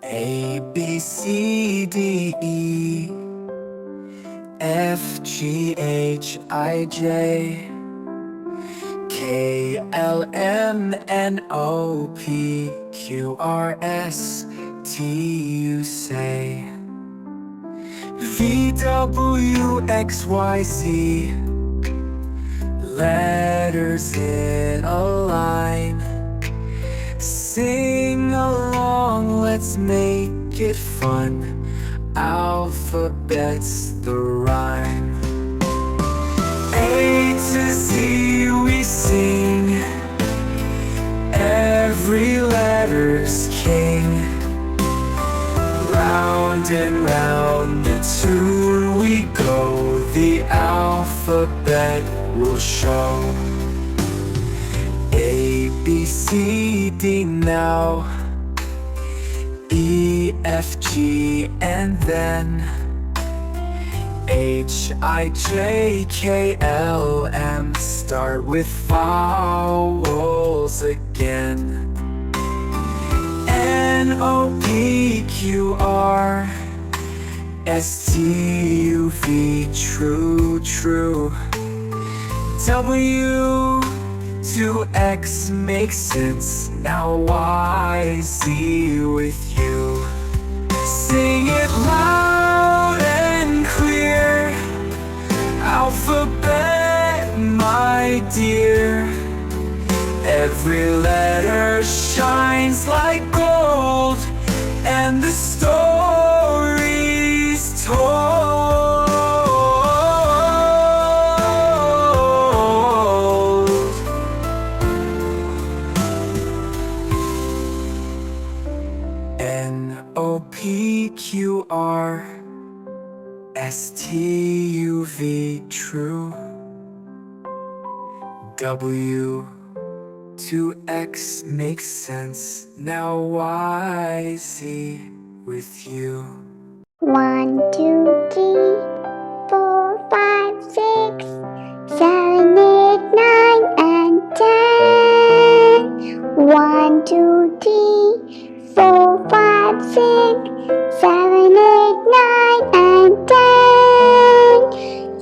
A, B, C, D, E, F, G, H, I, J, K, L, M, N, O, P, Q, R, S, T, U, say V, W, X, Y, Z. Letters in a line. Sing along, let's make it fun. Alphabet's the rhyme. A to Z we sing. Every letter's king. Round and round the tune we go. The alphabet will show. A, B, C, D now. E, F, G, and then H, I, J, K, L, M. Start with vowels again. N, O, P, Q, R, S, T, U, V. True, true. W to X makes sense. Now Y, Z with you. Sing it loud and clear. Alphabet, my dear. Every letter shines like gold, and the story's told. N, O, P, Q, R, S, T, U, V. True. W to X makes sense. Now Y, Z with you. 1, 2, 3, 4, 5, 6, 7, 8, 9, and 10. 1, 2, 3, 4, 5, 6, 7, 8, 9, and 10.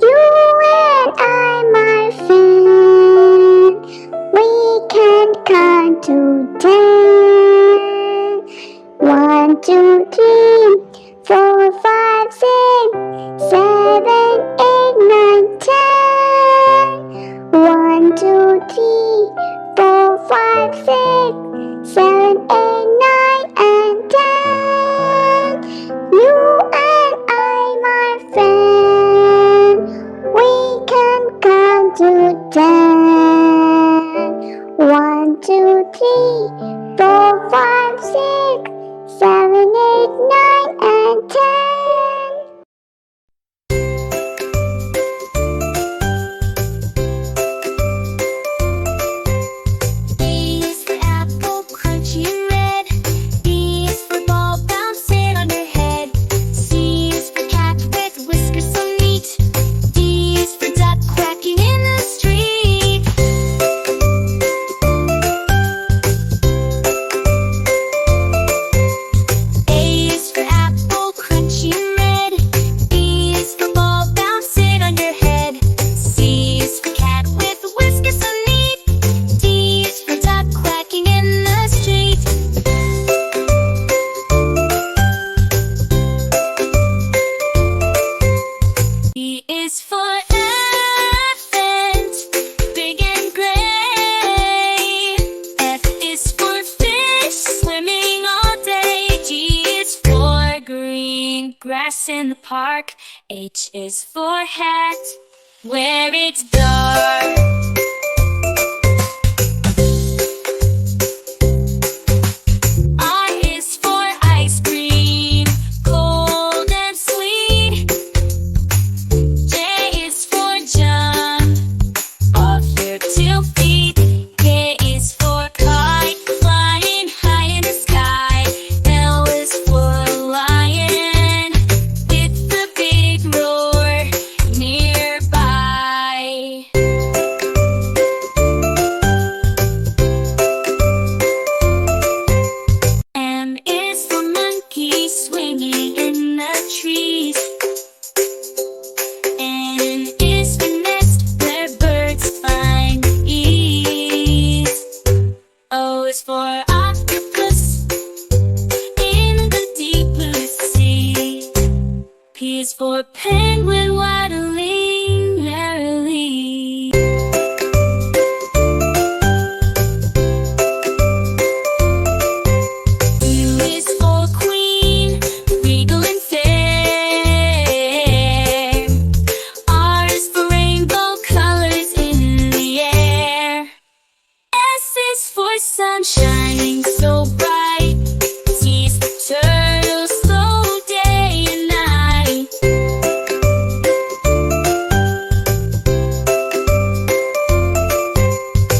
You and I, my friend, we can count to 10. 1, 2, 3, 4, 5, 6, 7, 8, 9, 10. 1, 2, 3, 4, 5, 6, 7, 8, 9, and 10. You and I, my friend, we can count to 10. 1, 2, 3, 4, 5, 6, 7, 8, 9, and 10. A is for apple, crunchy and red. B is for ball bouncing on your head. C is for cat with whiskers so neat. D is for duck quacking in the street. A is for apple, crunchy and red. B is for ball bouncing on your head. C is for cat with whiskers so neat. D is for duck quacking in the street. E is for elephant, big and gray. F is for fish, swimming all day. G is for green grass in the park. H is for hat, where it's dark. I is for ice cream, cold and sweet. J is for jump, off your 2 feet. K is for kite, flying high in the sky. L is for lion, with the big roar nearby. for penguin waddling merrily. U is for queen, regal and fair. R is for rainbow colors in the air. S is for sun shining so bright. T is for turtle, slow day and night.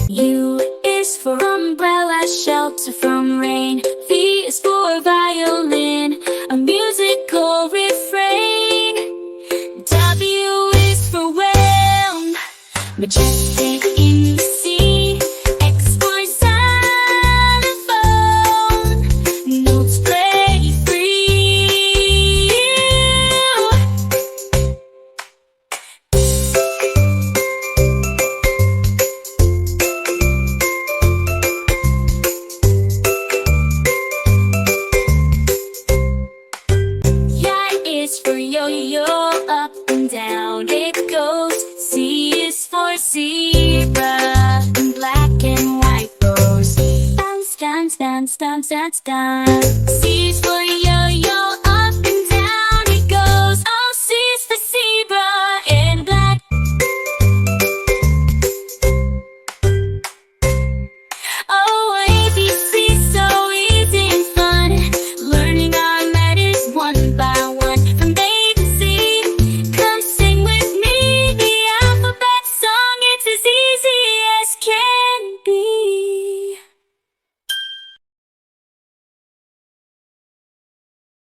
U is for umbrella, shelter from rain. V is for violin, a musical refrain. W is for whale, majestic in the sea. X for xylophone, notes play free. Y is for yo-yo, up and down it goes. C is for zebra, in black and white rose. Bounce, bounce, bounce, bounce, bounce, bounce. C is for